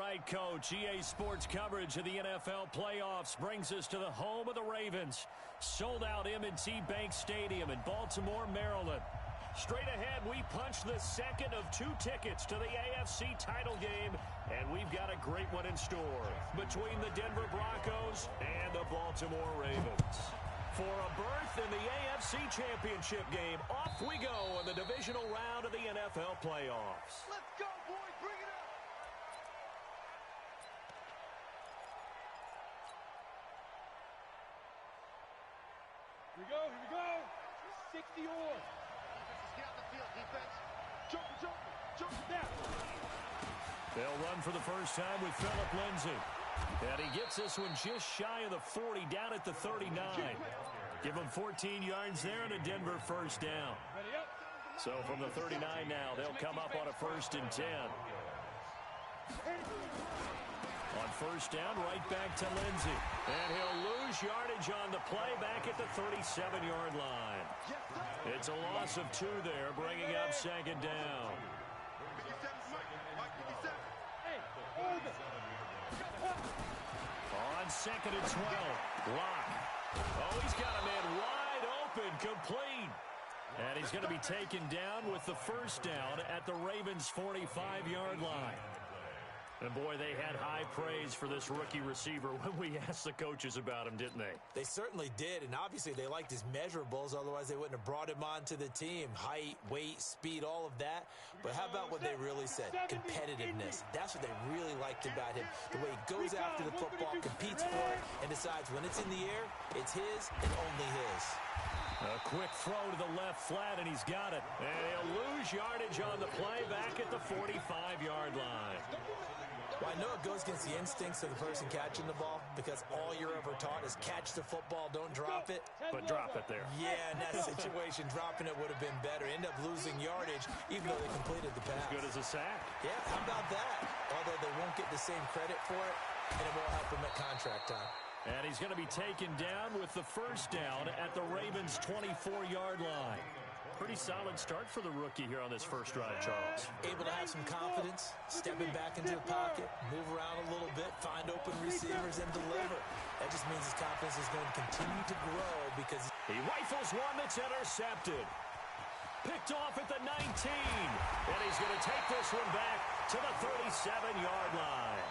right, Coach. EA Sports coverage of the NFL playoffs brings us to the home of the Ravens. Sold out M&T Bank Stadium in Baltimore, Maryland. Straight ahead, we punch the second of 2 tickets to the AFC title game, and we've got a great one in store between the Denver Broncos and the Baltimore Ravens. For a berth in the AFC Championship game, off we go in the divisional round of the NFL playoffs. Let's go, boys. Bring it up. Here we go. 60 or. Get out the field, defense. Jump down. They'll run for the first time with Phillip Lindsay. And he gets this one just shy of the 40, down at the 39. Give him 14 yards there and a Denver first down. So from the 39 now, they'll come up on a 1st and 10. On first down, right back to Lindsay. And he'll lose yardage on the play back at the 37-yard line. It's a loss of 2 there, bringing up 2nd down. On 2nd and 12, Locke. Oh, he's got a man wide open, complete. And he's going to be taken down with the first down at the Ravens' 45-yard line. And, boy, they had high praise for this rookie receiver when we asked the coaches about him, didn't they? They certainly did, and obviously they liked his measurables. Otherwise, they wouldn't have brought him onto the team. Height, weight, speed, all of that. But how about what they really said? Competitiveness. That's what they really liked about him. The way he goes after the football, competes for it, and decides when it's in the air, it's his and only his. A quick throw to the left flat, and he's got it. And he'll lose yardage on the play back at the 45-yard line. Well, I know it goes against the instincts of the person catching the ball because all you're ever taught is catch the football, don't drop it. But drop it there. Yeah, in that situation, dropping it would have been better. End up losing yardage even though they completed the pass. As good as a sack. Yeah, how about that? Although they won't get the same credit for it, and it won't help them at contract time. And he's going to be taken down with the first down at the Ravens' 24-yard line. Pretty solid start for the rookie here on this first drive, Charles. Able to have some confidence, stepping back into the pocket, move around a little bit, find open receivers, and deliver. That just means his confidence is going to continue to grow because he rifles one that's intercepted. Picked off at the 19. And he's going to take this one back to the 37-yard line.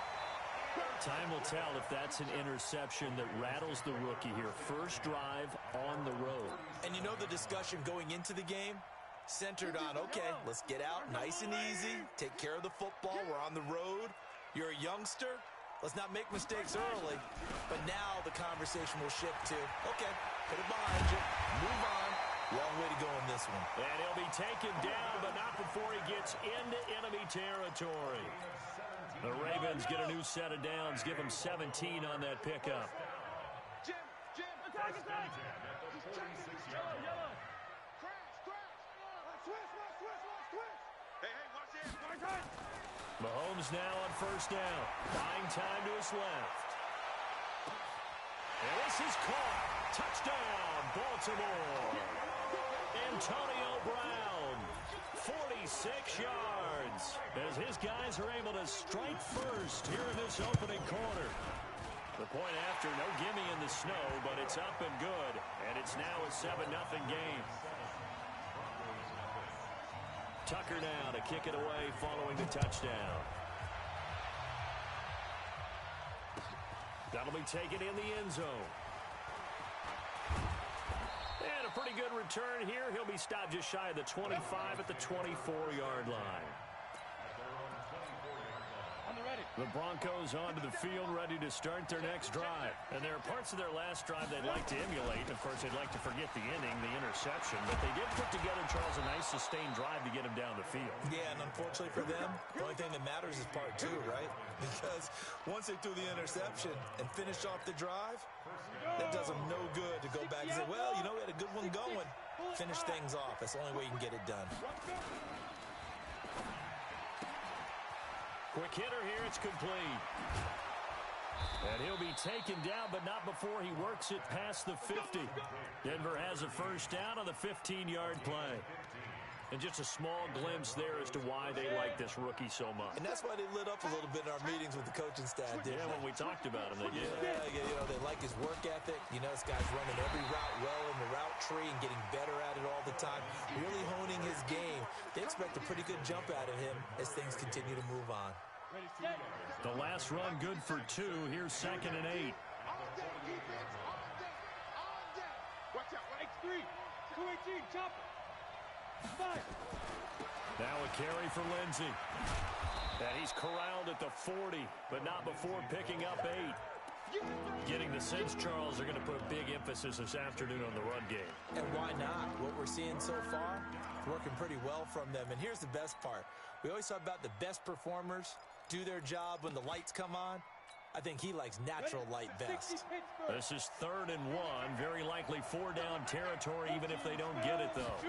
Time will tell if that's an interception that rattles the rookie here. First drive on the road. And you know the discussion going into the game? Centered on, okay, let's get out nice and easy, take care of the football, we're on the road. You're a youngster, let's not make mistakes early. But now the conversation will shift to, okay, put it behind you, move on. Long way to go in this one. And he'll be taken down, but not before he gets into enemy territory. The Ravens get a new set of downs, give him 17 on that pickup. Jim, attack. Yellow. Crash. Switch. Hey, watch this. Mahomes now on first down. Buying time to his left. And this is caught. Touchdown, Baltimore. Antonio Brown, 46 yards, as his guys are able to strike first here in this opening quarter. The point after, no gimme in the snow, but it's up and good, and it's now a 7-0 game. Tucker now to kick it away following the touchdown. That'll be taken in the end zone. And a pretty good return here. He'll be stopped just shy of the 25 at the 24-yard line. The Broncos onto the field, ready to start their next drive. And there are parts of their last drive they'd like to emulate. Of course, they'd like to forget the inning, the interception. But they did put together, Charles, a nice sustained drive to get him down the field. Yeah, and unfortunately for them, the only thing that matters is part 2, right? Because once they threw the interception and finished off the drive, that does them no good to go back and say, well, you know, we had a good one going. Finish things off. That's the only way you can get it done. Quick hitter here, it's complete. And he'll be taken down, but not before he works it past the 50. Denver has a first down on the 15-yard play. And just a small glimpse there as to why they like this rookie so much. And that's why they lit up a little bit in our meetings with the coaching staff, didn't Yeah, they? when we talked about him, they did. Yeah, you know, they like his work ethic. You know, this guy's running every route well in the route tree and getting better at it all the time, really honing his game. They expect a pretty good jump out of him as things continue to move on. The last run good for 2. Here's 2nd and 8. Watch out. X3. 218. Chopper. 5. Now a carry for Lindsey. And he's corralled at the 40, but not before picking up 8. Getting the sense, Charles, they're going to put a big emphasis this afternoon on the run game. And why not? What we're seeing so far, working pretty well from them. And here's the best part. We always talk about the best performers do their job when the lights come on. I think he likes natural light best. This is 3rd and 1. Very likely 4-down territory, even if they don't get it, though.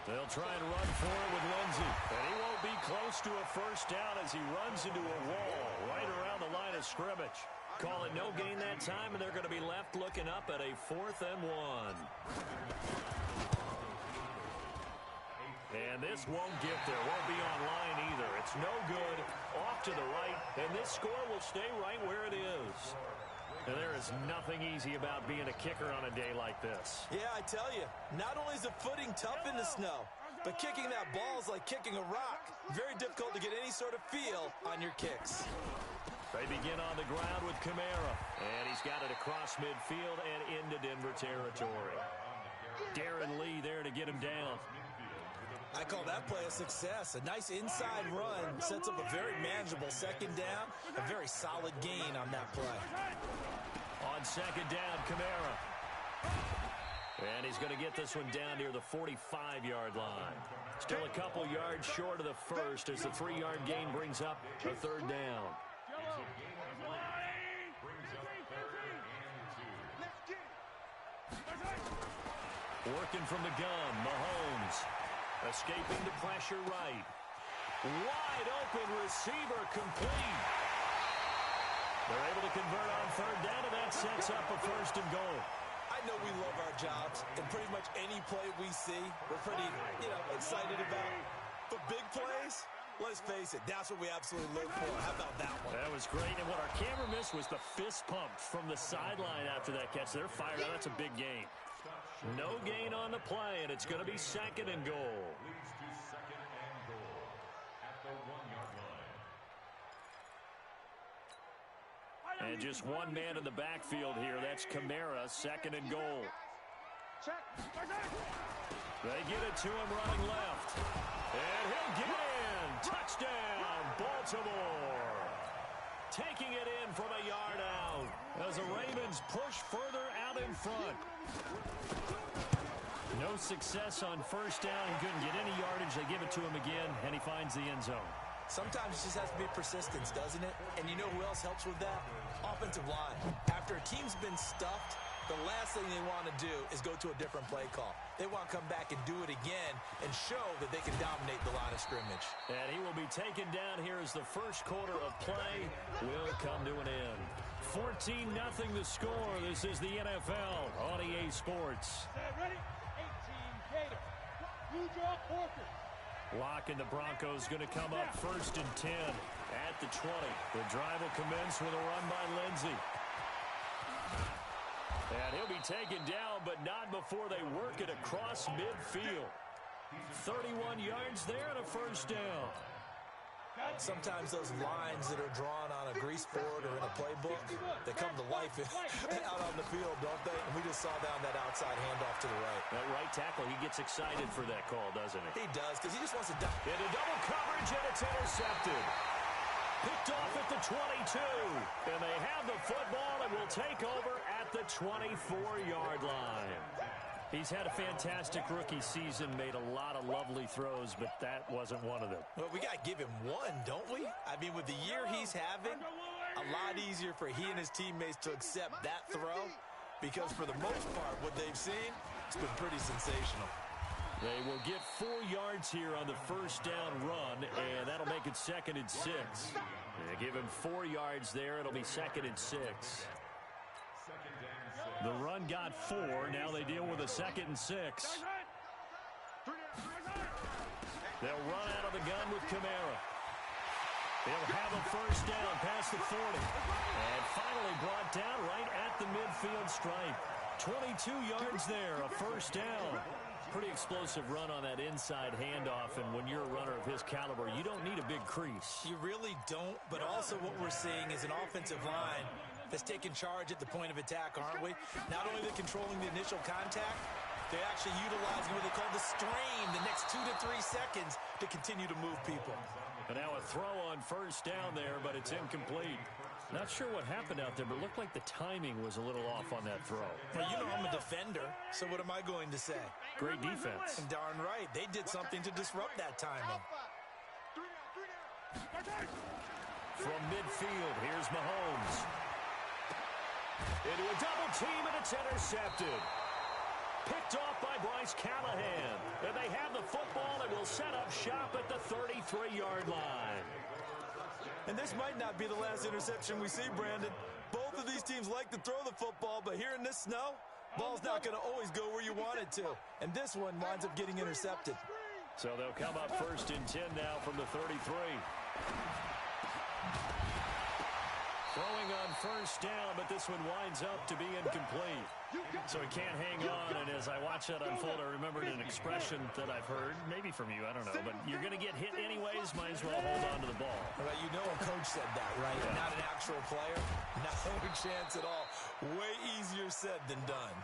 They'll try and run for it with Lindsey. And he won't be close to a first down as he runs into a wall right around the line of scrimmage. Call it no gain that time, and they're going to be left looking up at a 4th and 1. And this won't get there. Won't be online either. It's no good. Off to the right, and this score will stay right where it is. And there is nothing easy about being a kicker on a day like this. Yeah, I tell you, not only is the footing tough in the snow, but kicking that ball is like kicking a rock. Very difficult to get any sort of feel on your kicks. They begin on the ground with Kamara, and he's got it across midfield and into Denver territory. Darren Lee there to get him down. I call that play a success. A nice inside run sets up a very manageable 2nd down. A very solid gain on that play. On 2nd down, Kamara. And he's going to get this one down near the 45-yard line. Still a couple yards short of the first as the 3-yard gain brings up a 3rd down. Working from the gun, Mahomes. Escaping the pressure right. Wide open receiver complete. They're able to convert on 3rd down, and that sets up a 1st and goal. I know we love our jobs, and pretty much any play we see, we're pretty, excited about. But big plays, let's face it, that's what we absolutely live for. How about that one? That was great, and what our camera missed was the fist pump from the sideline after that catch. They're fired out. That's a big gain. No gain on the play, and it's going to be 2nd and goal. And just one man in the backfield here. That's Kamara, 2nd and goal. They get it to him running left. And he'll get in. Touchdown, Baltimore. Taking it in from a yard out as the Ravens push further out in front. No success on 1st down. He couldn't get any yardage. They give it to him again, and he finds the end zone. Sometimes it just has to be persistence, doesn't it? And you know who else helps with that? Offensive line. After a team's been stuffed, the last thing they want to do is go to a different play call. They want to come back and do it again and show that they can dominate the line of scrimmage. And he will be taken down here as the first quarter of play will come to an end. 14-0 the score. This is the NFL on EA Sports. Ready? 18 Gator. Blue Jaw Porker. Lock and the Broncos going to come up 1st and 10 at the 20. The drive will commence with a run by Lindsey. And he'll be taken down, but not before they work it across midfield. 31 yards there and a 1st down. Sometimes those lines that are drawn on a grease board or in a playbook, they come to life out on the field, don't they? And we just saw down that outside handoff to the right. That right tackle, he gets excited for that call, doesn't he? He does, because he just wants to dump. Into double coverage, and it's intercepted. Picked off at the 22. And they have the football and will take over at the 24-yard line. He's had a fantastic rookie season, made a lot of lovely throws, but that wasn't one of them. Well, we got to give him one, don't we? I mean, with the year he's having, a lot easier for he and his teammates to accept that throw, because for the most part, what they've seen, it's been pretty sensational. They will get 4 yards here on the 1st down run, and that'll make it 2nd and 6. They give him 4 yards there. It'll be 2nd and 6. The run got 4. Now they deal with a 2nd and 6. They'll run out of the gun with Kamara. They'll have a first down past the 40. And finally brought down right at the midfield stripe. 22 yards there, a first down. Pretty explosive run on that inside handoff, and when you're a runner of his caliber, you don't need a big crease. You really don't, but also what we're seeing is an offensive line that's taking charge at the point of attack, aren't we? Not only are they controlling the initial contact, they're actually utilizing what they call the strain the next 2 to 3 seconds to continue to move people. And now a throw on first down there, but it's incomplete. Not sure what happened out there, but it looked like the timing was a little off on that throw. Well, you know I'm a defender, so what am I going to say? Great defense. Darn right. They did something to disrupt that timing. From midfield, here's Mahomes. Into a double team, and it's intercepted. Picked off by Bryce Callahan. And they have the football and will set up shop at the 33-yard line. And this might not be the last interception we see, Brandon. Both of these teams like to throw the football, but here in this snow, ball's not going to always go where you want it to. And this one winds up getting intercepted. So they'll come up first and 10 now from the 33. Throwing on first down, but this one winds up to be incomplete. So he can't hang on, and as I watch that unfold, I remembered an expression that I've heard, maybe from you, I don't know, but you're going to get hit anyways, might as well hold on to the ball. Well, you know a coach said that, right? Yeah. Not an actual player. No chance at all. Way easier said than done.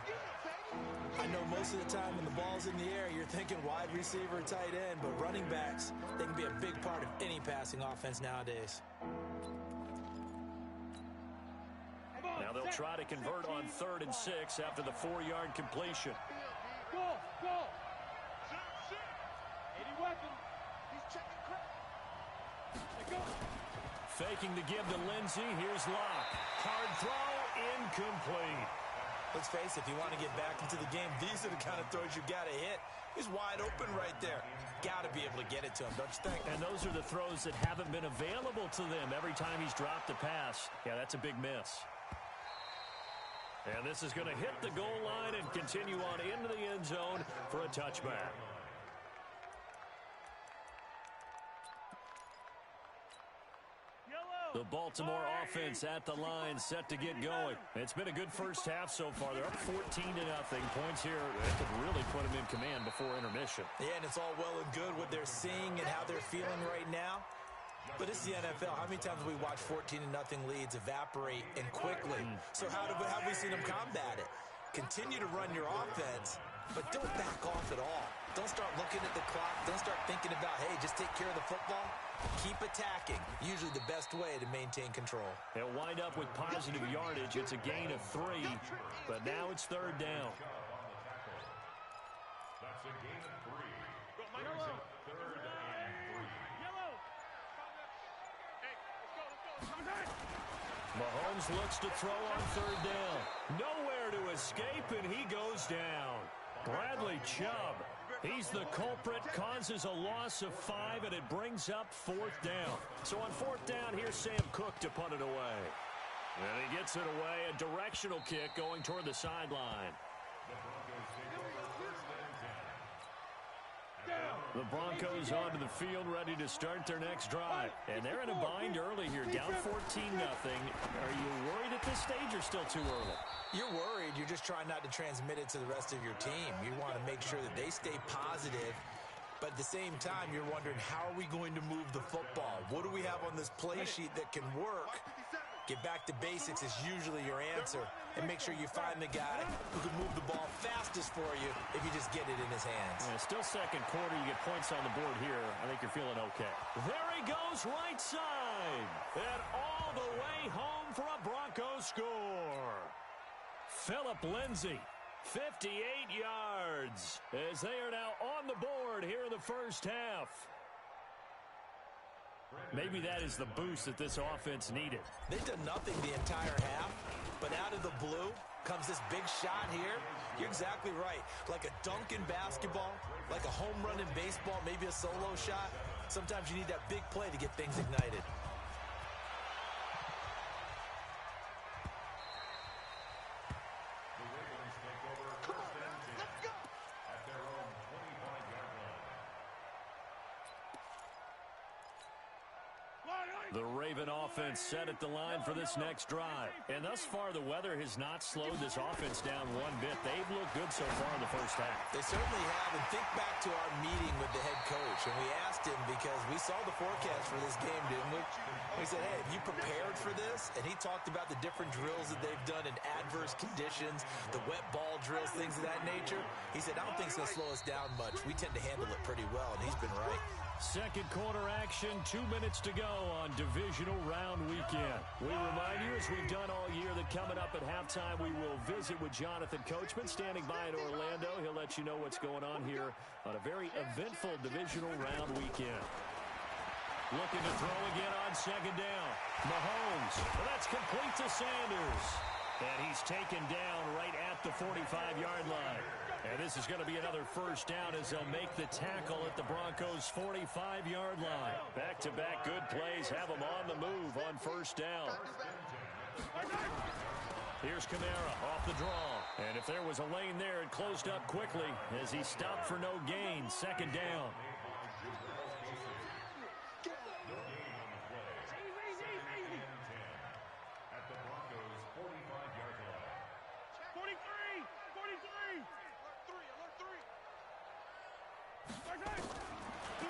I know most of the time when the ball's in the air, you're thinking wide receiver, tight end, but running backs, they can be a big part of any passing offense nowadays. Now they'll try to convert on 3rd and 6 after the 4-yard completion. Go! 80 weapon. He's checking credit. Go! Faking the give to Lindsey. Here's Locke. Hard throw, incomplete. Let's face it, if you want to get back into the game, these are the kind of throws you got to hit. He's wide open right there. Got to be able to get it to him, don't you think? And those are the throws that haven't been available to them every time he's dropped a pass. Yeah, that's a big miss. And this is going to hit the goal line and continue on into the end zone for a touchback. The Baltimore offense at the line, set to get going. It's been a good first half so far. They're up 14-0. Points here that could really put them in command before intermission. Yeah, and it's all well and good what they're seeing and how they're feeling right now. But it's the NFL. How many times have we watched 14-0 leads evaporate and quickly? So how have we seen them combat it? Continue to run your offense, but don't back off at all. Don't start looking at the clock. Don't start thinking about, hey, just take care of the football. Keep attacking. Usually the best way to maintain control. They'll wind up with positive yardage. It's a gain of 3, but now it's 3rd down. That's a gain of 3. Yellow. 3rd and 3. Yellow. Hey, let's go. Mahomes looks to throw on 3rd down. Nowhere to escape, and he goes down. Bradley Chubb. He's the culprit, causes a loss of 5, and it brings up 4th down. So on 4th down, here's Sam Cook to punt it away. And he gets it away, a directional kick going toward the sideline. The Broncos onto the field, ready to start their next drive. And they're in a bind early here, down 14-0. Are you worried at this stage or still too early? You're worried. You're just trying not to transmit it to the rest of your team. You want to make sure that they stay positive. But at the same time, you're wondering, how are we going to move the football? What do we have on this play sheet that can work? Get back to basics is usually your answer. And make sure you find the guy who can move the ball fastest for you if you just get it in his hands. Yeah, still second quarter. You get points on the board here. I think you're feeling okay. There he goes, right side. And all the way home for a Broncos score. Phillip Lindsay, 58 yards, as they are now on the board here in the first half. Maybe that is the boost that this offense needed. They've done nothing the entire half, but out of the blue comes this big shot here. You're exactly right. Like a dunk in basketball, like a home run in baseball, maybe a solo shot. Sometimes you need that big play to get things ignited. The Raven offense set at the line for this next drive. And thus far, the weather has not slowed this offense down one bit. They've looked good so far in the first half. They certainly have. And think back to our meeting with the head coach. And we asked him because we saw the forecast for this game, didn't we? We said, hey, have you prepared for this? And he talked about the different drills that they've done in adverse conditions, the wet ball drills, things of that nature. He said, I don't think it's going to slow us down much. We tend to handle it pretty well, and he's been right. Second quarter action, 2 minutes to go on divisional round weekend. We remind you, as we've done all year, that coming up at halftime, we will visit with Jonathan Coachman standing by in Orlando. He'll let you know what's going on here on a very eventful divisional round weekend. Looking to throw again on second down. Mahomes, well, that's complete to Sanders. And he's taken down right at the 45-yard line. And this is going to be another first down as they'll make the tackle at the Broncos' 45-yard line. Back-to-back good plays have them on the move on first down. Here's Kamara off the draw. And if there was a lane there, it closed up quickly as he stopped for no gain. Second down.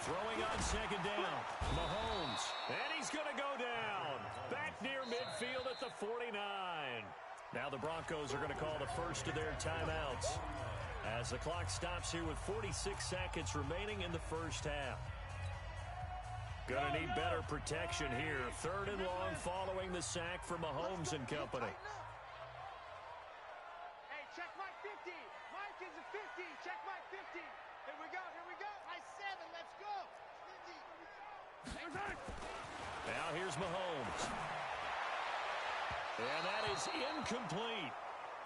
Throwing on second down. Mahomes. And he's going to go down. Back near midfield at the 49. Now the Broncos are going to call the first of their timeouts as the clock stops here with 46 seconds remaining in the first half. Going to need better protection here. Third and long following the sack for Mahomes and company. Hey, check my 50. Mike is a 50. Check my 50. Here we go. Here we go. My 7. Let's go. 50. Now here's Mahomes. And that is incomplete.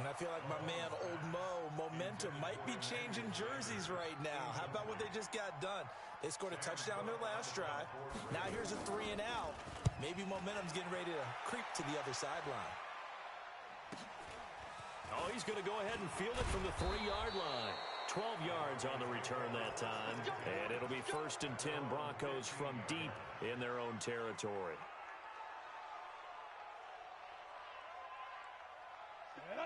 And I feel like my man, Old Mo, momentum might be changing jerseys right now. How about what they just got done? They scored a touchdown their last drive. Now here's a 3 and out. Maybe momentum's getting ready to creep to the other sideline. Oh, he's going to go ahead and field it from the 3-yard line. 12 yards on the return that time. And it'll be 1st and 10 Broncos from deep in their own territory.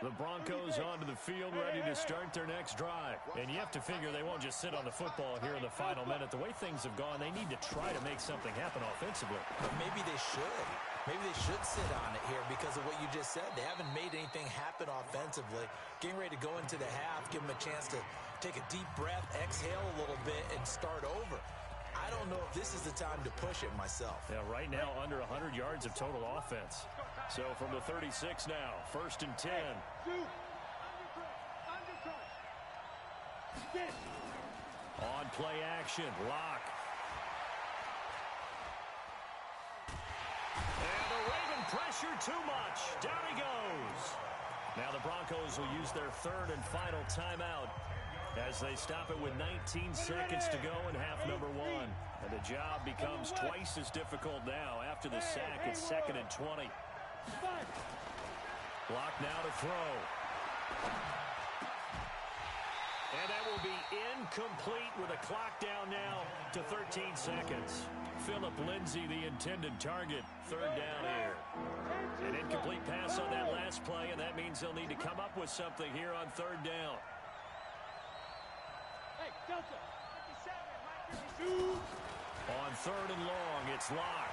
The Broncos onto the field, ready to start their next drive. And you have to figure they won't just sit on the football here in the final minute. The way things have gone, they need to try to make something happen offensively. But maybe they should. Maybe they should sit on it here because of what you just said. They haven't made anything happen offensively. Getting ready to go into the half, give them a chance to take a deep breath, exhale a little bit, and start over. I don't know if this is the time to push it myself. Yeah, right now under 100 yards of total offense. So from the 36 now, 1st and 10. On play action, Lock. And the Raven pressure too much. Down he goes. Now the Broncos will use their 3rd and final timeout as they stop it with 19 seconds to go in half number 1. And the job becomes twice as difficult now. After the sack, it's 2nd and 20. Lock now to throw. And that will be incomplete with a clock down now to 13 seconds. Phillip Lindsay, the intended target. 3rd down here. An incomplete pass on that last play, and that means they'll need to come up with something here on 3rd down. Hey, Delta. 57, On 3rd and long, it's Lock.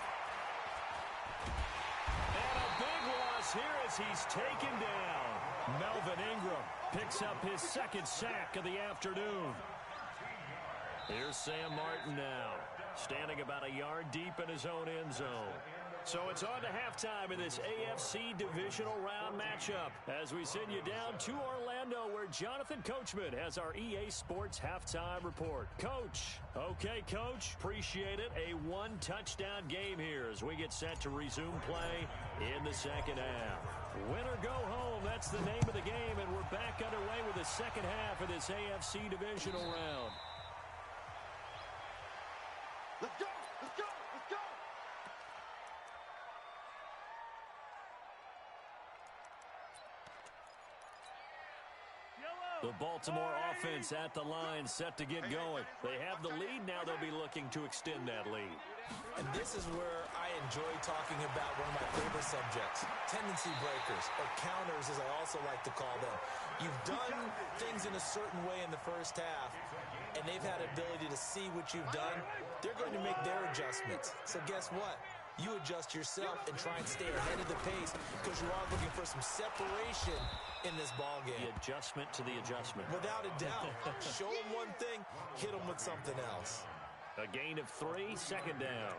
And a big loss here as he's taken down. Melvin Ingram picks up his 2nd sack of the afternoon. Here's Sam Martin now, standing about a yard deep in his own end zone. So it's on to halftime in this AFC divisional round matchup as we send you down to Orlando where Jonathan Coachman has our EA Sports halftime report. Coach. Okay, Coach. Appreciate it. A 1-touchdown game here as we get set to resume play in the 2nd half. Win or go home, that's the name of the game, and we're back underway with the 2nd half of this AFC divisional round. Let's go. Let's go. Let's go. The Baltimore offense at the line, set to get going. They have the lead now. They'll be looking to extend that lead. And this is where I enjoy talking about one of my favorite subjects, tendency breakers, or counters as I also like to call them. You've done things in a certain way in the first half, and they've had ability to see what you've done. They're going to make their adjustments. So guess what? You adjust yourself and try and stay ahead of the pace because you are looking for some separation in this ball game. The adjustment to the adjustment. Without a doubt. Show them one thing, hit them with something else. A gain of 3, second down.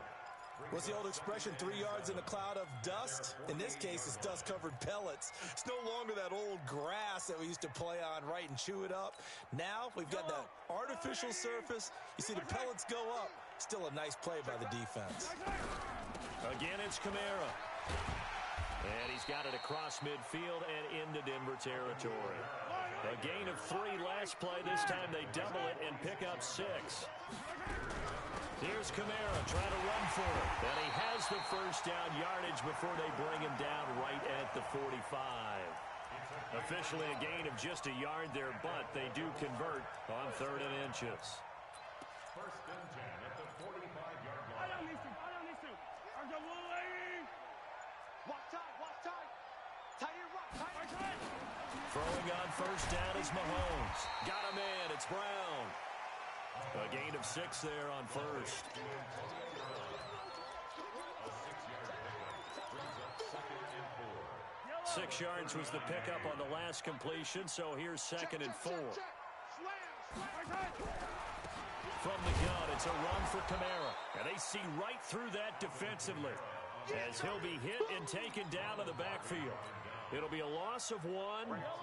What's the old expression, 3 yards in a cloud of dust? In this case, it's dust-covered pellets. It's no longer that old grass that we used to play on, right, and chew it up. Now we've got that artificial surface. You see the pellets go up. Still a nice play by the defense. Again, it's Kamara. And he's got it across midfield and into Denver territory. A gain of 3 last play. This time they double it and pick up 6. Here's Kamara trying to run for it. And he has the first down yardage before they bring him down right at the 45. Officially a gain of just a yard there, but they do convert on 3rd and inches. First and 10 at the 45-yard line. Walk tight. Tie your rock, tight. Throwing on first down is Mahomes. Got a man. It's Brown. A gain of 6 there on first. 6 yards was the pickup on the last completion, so here's 2nd and 4. From the gun, it's a run for Kamara. And they see right through that defensively as he'll be hit and taken down to the backfield. It'll be a loss of 1,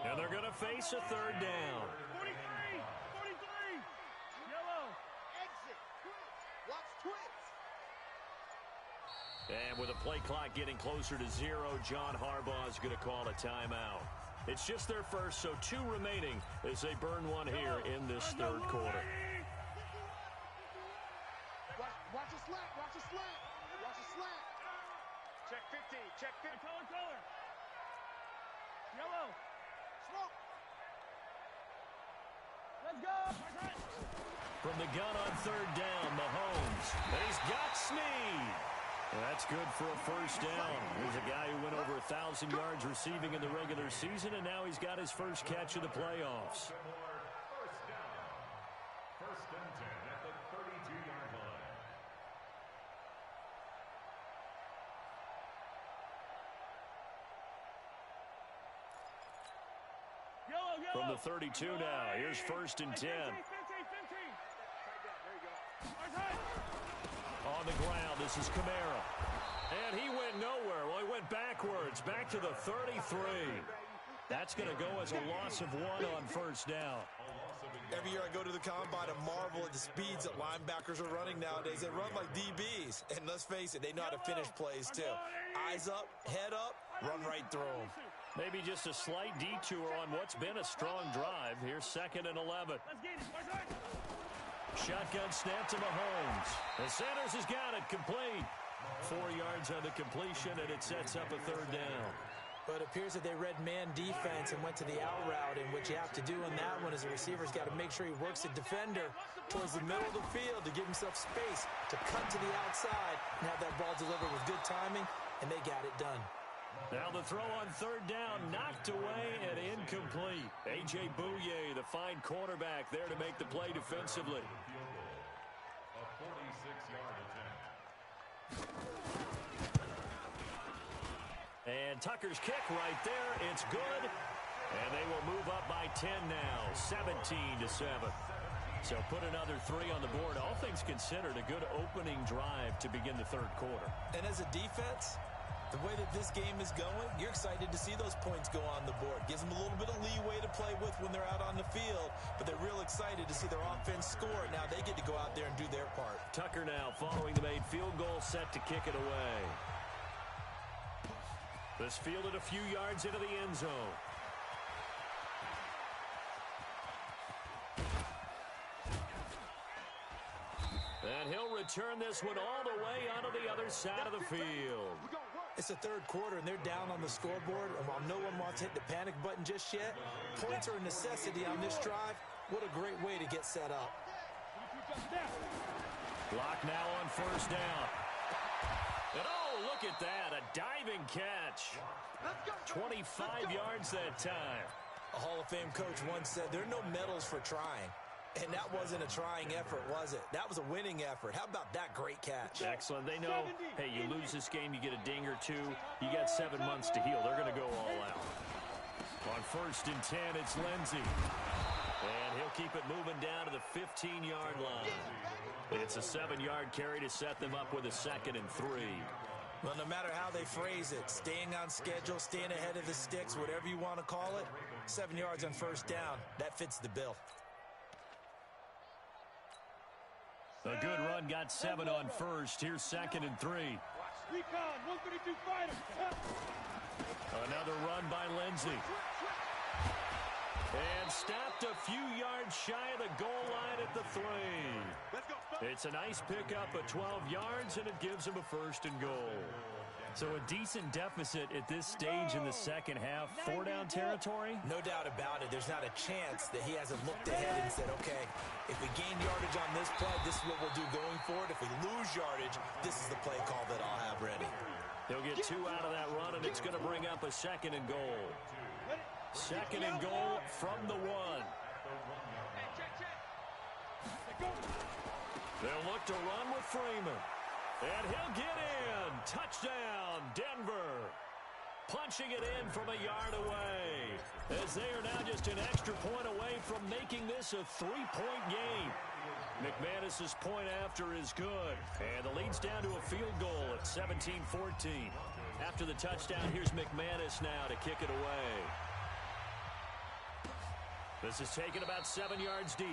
and they're going to face a 3rd down. 43. Yellow. Exit. Watch twins. And with a play clock getting closer to 0, John Harbaugh is going to call a timeout. It's just their first, so 2 remaining as they burn 1 here in this 3rd quarter. Watch a slant. Check 50. Color. Yellow. Smoke. Let's go. From the gun on 3rd down, Mahomes. And he's got Snead. That's good for a first down. Here's a guy who went over 1,000 yards receiving in the regular season, and now he's got his first catch of the playoffs. First down. First and 10 at the 32-yard line. From the 32 now, here's 1st and 10. On the ground, this is Kamara. And he went nowhere. Well, he went backwards, back to the 33. That's going to go as a loss of 1 on first down. Every year I go to the combine and marvel at the speeds that linebackers are running nowadays. They run like DBs. And let's face it, they know how to finish plays too. Eyes up, head up, run right through them. Maybe just a slight detour on what's been a strong drive. Here's 2nd and 11. Shotgun snap to Mahomes. And Sanders has got it complete. 4 yards on the completion, and it sets up a 3rd down. But it appears that they read man defense and went to the out route, and what you have to do in that one is the receiver's got to make sure he works the defender towards the middle of the field to give himself space to cut to the outside and have that ball delivered with good timing, and they got it done. Now the throw on 3rd down, knocked away and incomplete. A.J. Bouye, the fine quarterback, there to make the play defensively. A 46-yard attempt. And Tucker's kick right there, it's good. And they will move up by 10 now, 17-7. So put another 3 on the board. All things considered, a good opening drive to begin the 3rd quarter. And as a defense, the way that this game is going, you're excited to see those points go on the board. Gives them a little bit of leeway to play with when they're out on the field, but they're real excited to see their offense score. Now they get to go out there and do their part. Tucker now following the made field goal, set to kick it away. This fielded a few yards into the end zone. And he'll return this one all the way onto the other side of the field. It's the 3rd quarter, and they're down on the scoreboard. And while no one wants to hit the panic button just yet, points are a necessity on this drive. What a great way to get set up. Clock now on first down. And oh, look at that, a diving catch. 25 yards that time. A Hall of Fame coach once said, there are no medals for trying. And that wasn't a trying effort, was it? That was a winning effort. How about that great catch? Excellent. They know, hey, you lose this game, you get a ding or two. You got 7 months to heal. They're going to go all out. On first and 10, it's Lindsey. And he'll keep it moving down to the 15-yard line. It's a 7-yard carry to set them up with a 2nd and 3. Well, no matter how they phrase it, staying on schedule, staying ahead of the sticks, whatever you want to call it, 7 yards on first down, that fits the bill. A good run got 7 on first. Here's 2nd and 3. Recon, 132 fighter. Another run by Lindsey. And stopped a few yards shy of the goal line at the 3. It's a nice pickup at 12 yards, and it gives him a 1st and goal. So a decent deficit at this stage in the second half. 4-down territory? No doubt about it. There's not a chance that he hasn't looked ahead and said, okay, if we gain yardage on this play, this is what we'll do going forward. If we lose yardage, this is the play call that I'll have ready. He'll get 2 out of that run, and it's going to bring up a 2nd and goal. 2nd and goal from the 1. They'll look to run with Freeman. And he'll get in. Touchdown, Denver. Punching it in from a yard away. As they are now just an extra point away from making this a 3-point game. McManus's point after is good. And the lead's down to a field goal at 17-14. After the touchdown, here's McManus now to kick it away. This is taken about 7 yards deep.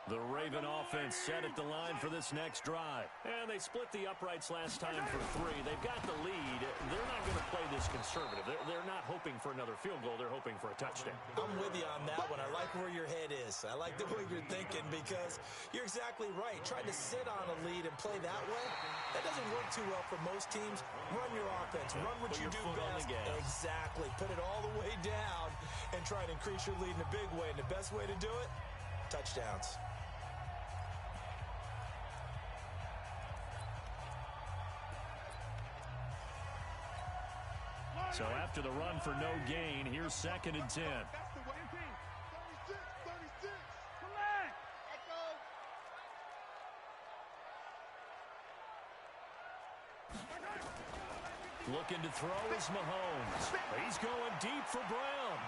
The Raven offense set at the line for this next drive. And they split the uprights last time for 3. They've got the lead. They're not going to play this conservative. They're not hoping for another field goal. They're hoping for a touchdown. I'm with you on that one. I like where your head is. I like the way you're thinking because you're exactly right. Trying to sit on a lead and play that way, that doesn't work too well for most teams. Run your offense. Run what you do best. Exactly. Put it all the way down and try to increase your lead in a big way. And the best way to do it, touchdowns. So after the run for no gain, here's 2nd and 10. Looking to throw is Mahomes. He's going deep for Brown.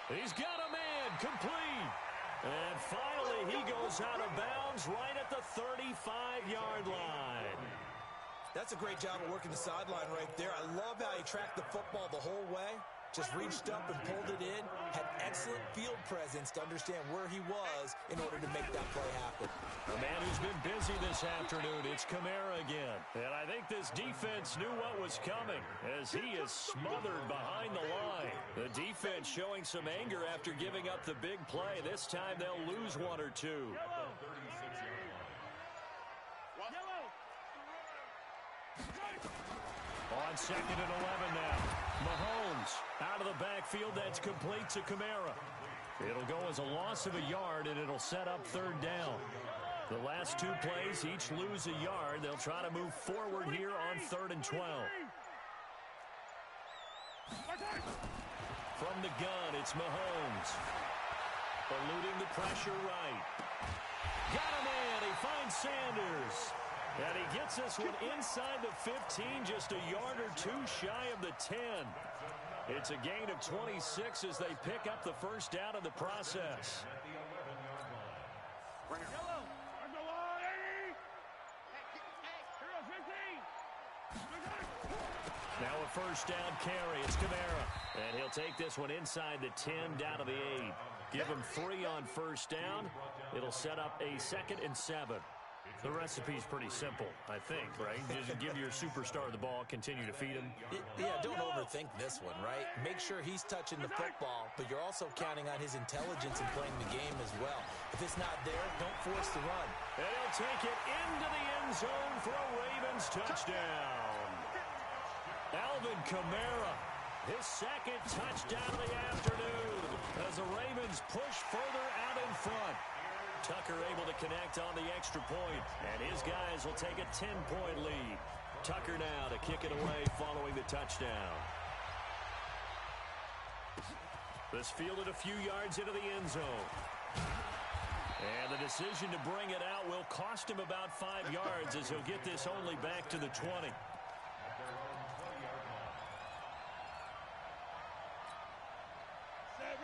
He's got a man complete. And finally, he goes out of bounds right at the 35-yard line. That's a great job of working the sideline right there. I love how he tracked the football the whole way. Just reached up and pulled it in. Had excellent field presence to understand where he was in order to make that play happen. A man who's been busy this afternoon, it's Kamara again. And I think this defense knew what was coming as he is smothered behind the line. The defense showing some anger after giving up the big play. This time they'll lose 1 or 2. On 2nd and 11 now. Mahomes out of the backfield. That's complete to Kamara. It'll go as a loss of a yard, and it'll set up 3rd down. The last 2 plays each lose a yard. They'll try to move forward here on 3rd and 12. From the gun, it's Mahomes. Eluding the pressure right. Got a man. He finds Sanders. And he gets this one inside the 15, just a yard or 2 shy of the 10. It's a gain of 26 as they pick up the 1st down in the process. Now a 1st down carry. It's Kamara. And he'll take this one inside the 10 down to the 8. Give him 3 on 1st down. It'll set up a 2nd and 7. The recipe's pretty simple, I think, right? Just give your superstar the ball, continue to feed him. Yeah, don't overthink this one, right? Make sure he's touching the football, but you're also counting on his intelligence in playing the game as well. If it's not there, don't force the run. And he'll take it into the end zone for a Ravens touchdown. Alvin Kamara His second touchdown of the afternoon as the Ravens push further out in front. Tucker able to connect on the extra point, and his guys will take a 10-point lead. Tucker now to kick it away following the touchdown. This fielded a few yards into the end zone. And the decision to bring it out will cost him about 5 yards as he'll get this only back to the 20.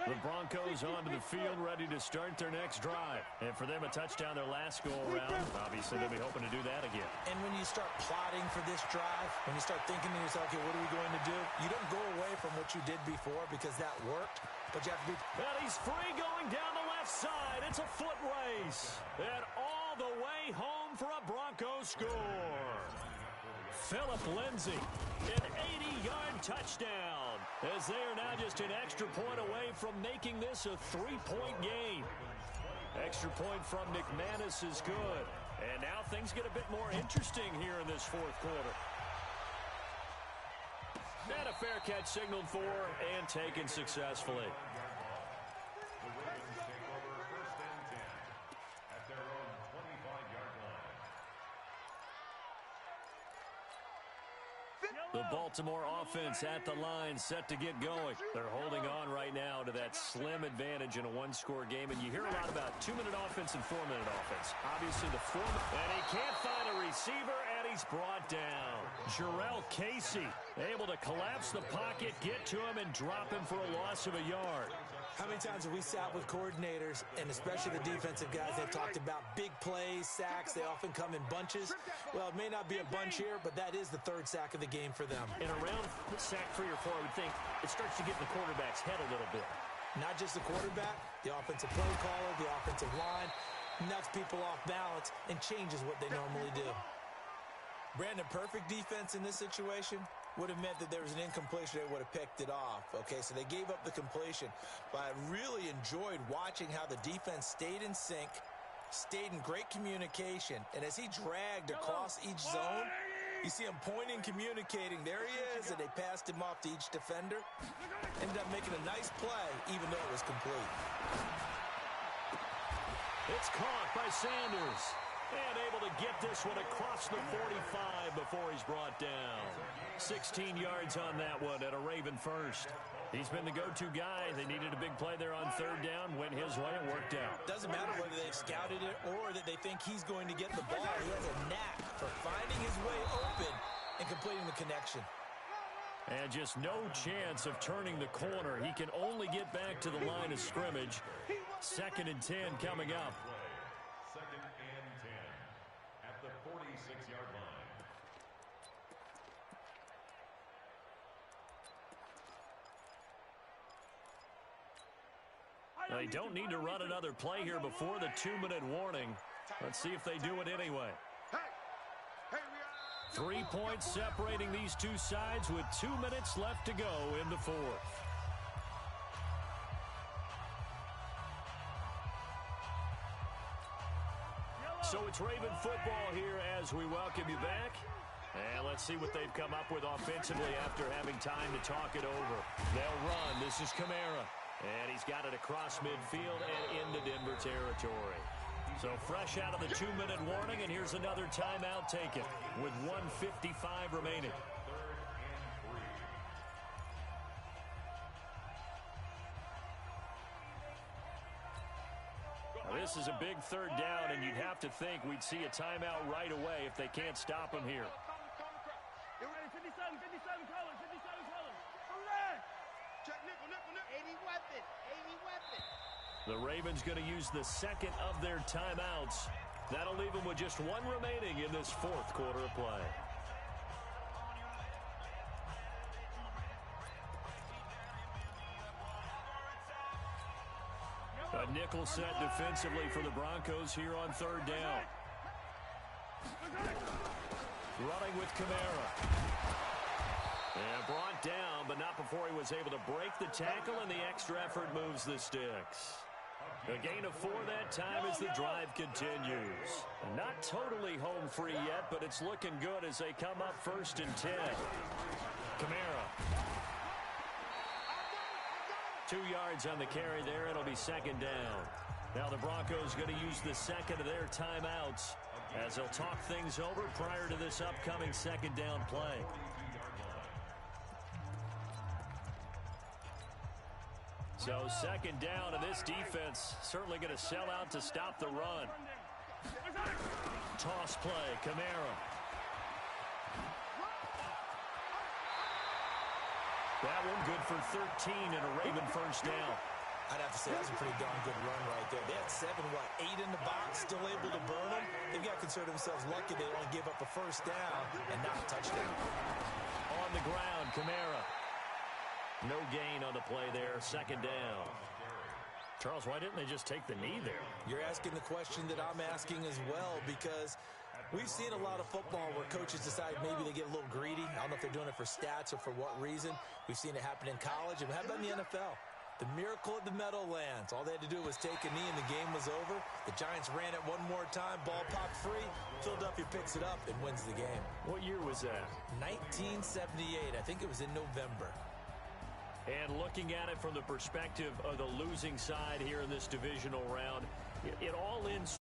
The Broncos onto the field, ready to start their next drive. And for them, a touchdown their last go-around. Obviously, they'll be hoping to do that again. And when you start plotting for this drive, when you start thinking to yourself, okay, what are we going to do? You don't go away from what you did before because that worked, but you have to be... And he's free going down the left side. It's a foot race. And all the way home for a Broncos score. Phillip Lindsay, an 80-yard touchdown, as they are now just an extra point away from making this a 3-point game. Extra point from McManus is good. And now things get a bit more interesting here in this fourth quarter. And a fair catch signaled for and taken successfully. The Ravens take over 1st and 10 at their own 25-yard line. The Baltimore offense at the line, set to get going. They're holding on right now to that slim advantage in a one-score game. And you hear a lot about 2-minute offense and 4-minute offense. Obviously, the 4-minute. And he can't find a receiver, and he's brought down. Jarrell Casey able to collapse the pocket, get to him, and drop him for a loss of a yard. How many times have we sat with coordinators, and especially the defensive guys, they've talked about big plays, sacks. They often come in bunches. Well, it may not be a bunch here, but that is the 3rd sack of the game for them. And around sack 3 or 4, I would think it starts to get in the quarterback's head a little bit. Not just the quarterback, the offensive play caller, the offensive line, knocks people off balance and changes what they normally do. Brandon, perfect defense in this situation would have meant that there was an incompletion. They would have picked it off. Okay, so they gave up the completion. But I really enjoyed watching how the defense stayed in sync, stayed in great communication. And as he dragged across each zone, you see him pointing, communicating. There he is, and they passed him off to each defender. Ended up making a nice play, even though it was complete. It's caught by Sanders. And able to get this one across the 45 before he's brought down. 16 yards on that one at a Raven first. He's been the go-to guy. They needed a big play there on 3rd down. Went his way and worked out. Doesn't matter whether they've scouted it or that they think he's going to get the ball. He has a knack for finding his way open and completing the connection. And just no chance of turning the corner. He can only get back to the line of scrimmage. 2nd and 10 coming up. 2nd and 10 at the 46-yard line. They don't need to run another play here before the 2-minute warning. Let's see if they do it anyway. 3 points separating these two sides with 2 minutes left to go in the 4th. So it's Raven football here as we welcome you back. And let's see what they've come up with offensively after having time to talk it over. They'll run. This is Kamara. And he's got it across midfield and into Denver territory. So fresh out of the 2-minute warning, and here's another timeout taken with 1:55 remaining. Now, this is a big 3rd down, and you'd have to think we'd see a timeout right away if they can't stop him here. You're ready, 57 colors, 57 colors. Check nickel, nickel, nickel. 80 weapon, 80 weapon. The Ravens going to use the 2nd of their timeouts. That'll leave them with just 1 remaining in this 4th quarter of play. A nickel set defensively for the Broncos here on 3rd down. Running with Kamara. And brought down, but not before he was able to break the tackle, and the extra effort moves the sticks. A gain of 4 that time as the drive continues. Not totally home free yet, but it's looking good as they come up 1st and 10. Kamara. 2 yards on the carry there. It'll be second down. Now the Broncos going to use the second of their timeouts as they'll talk things over prior to this upcoming second down play. So second down, and this defense certainly going to sell out to stop the run. Toss play, Kamara. That one good for 13 and a Raven first down. I'd have to say that's a pretty darn good run right there. They had 8 in the box, still able to burn them. They've got to consider themselves lucky they only give up a first down and not a touchdown. On the ground, Kamara. No gain on the play there, second down. Charles, why didn't they just take the knee there? You're asking the question that I'm asking as well, because we've seen a lot of football where coaches decide maybe they get a little greedy. I don't know if they're doing it for stats or for what reason. We've seen it happen in college, and how about in the NFL? The miracle at the Meadowlands. All they had to do was take a knee, and the game was over. The Giants ran it one more time. Ball popped free. Philadelphia picks it up and wins the game. What year was that? 1978. I think it was in November. And looking at it from the perspective of the losing side here in this divisional round, it all ends